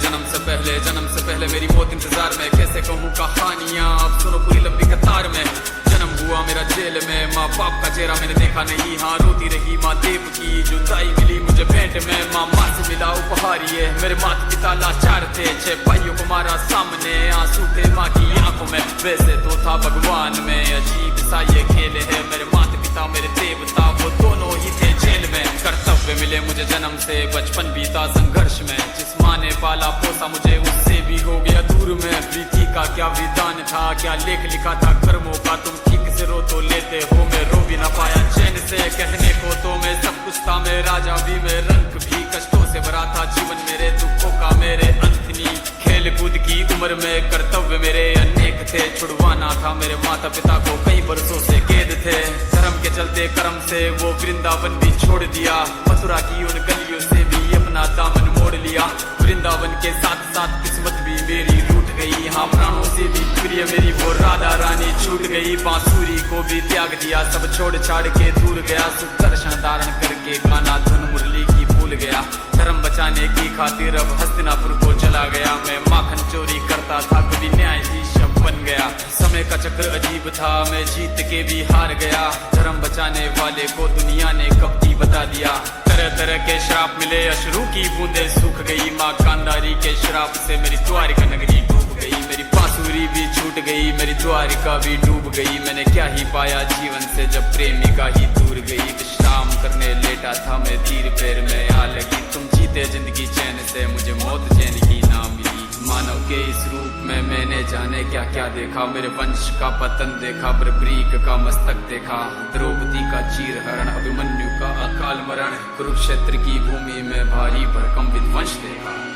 जन्म से पहले मेरी मौत इंतजार में, कैसे कहूँ कहानियाँ अब सुनो पूरी लंबी कतार में। जन्म हुआ मेरा जेल में, माँ बाप का चेहरा मैंने देखा नहीं, हाँ रोती रही माँ देव की जुदाई मिली मुझे भेंट में। माँ से मिला उपहार ये, मेरे माता पिता लाचार थे, 6 भाइयों को मारा सामने, आंसू थे माँ की आंखों में। वैसे तो था भगवान में, अजीब सा ये खेल है, मेरे माता पिता मेरे देवता वो दोनों ही थे जेल में। कर्तव्य मिले मुझे जन्म से, बचपन बीता संघर्ष में, जिस माँ ने पाला पोसा मुझे उससे भी हो गया दूर में। प्रीति का क्या विधान था, क्या लेख लिखा था कर्मों का, तुम ठीक से रो तो लेते हो, मैं रो भी ना पाया चैन से। कहने को तो मैं सब कुछ था, मैं राजा भी, मैं रंग भी, कष्टों से भरा था जीवन मेरे, दुखों का मेरे अंत नहीं। खेल कूद की उम्र में कर्तव्य मेरे अनेक थे, छुड़वाना था मेरे माता पिता को कई बरसों से कैद थे। धर्म के चलते कर्म से वो वृंदावन भी छोड़ दिया, मथुरा की उन गलियों से भी अपना दामन मोड़ लिया। वृंदावन के साथ साथ किस्मत भी मेरी रूठ गई, हाँ प्राणों से भी प्रिय मेरी वो राधा रानी छूट गई। बांसुरी को भी त्याग दिया, सब छोड़ छाड़ के दूर गया, सुदर्शन धारण करके गाना धुन मुरली की भूल गया। धर्म बचाने की खातिर अब हस्तिनापुर को चला गया, मैं माखन चोरी करता था कभी न्यायाधीश बन गया। समय का चक्र अजीब था, मैं जीत के भी हार गया, धर्म बचाने वाले को दुनिया ने कब्जी बता दिया। तरह तरह के श्राप मिले, अश्रु की बूंदे सूख गई, माँ गांधारी के श्राप से मेरी द्वारिका नगरी डूब गई। मेरी बांसुरी भी छूट गई, मेरी द्वारिका भी डूब गई। मैंने क्या ही पाया जीवन से जब प्रेमिका ही दूर गई। विश्राम करने लेटा था मैं, तीर पैर में आ लगी, तुम जीते जिंदगी चैन से, मुझे मौत चैन की ना मिली। मानव के इस रूप में मैंने जाने क्या क्या देखा, मेरे वंश का पतन देखा, बर्बरीक का मस्तक देखा, द्रौपदी का चीर हरण, अभिमन्यु का अकाल मरण, कुरुक्षेत्र की भूमि में भारी भरकम विध्वंस देखा।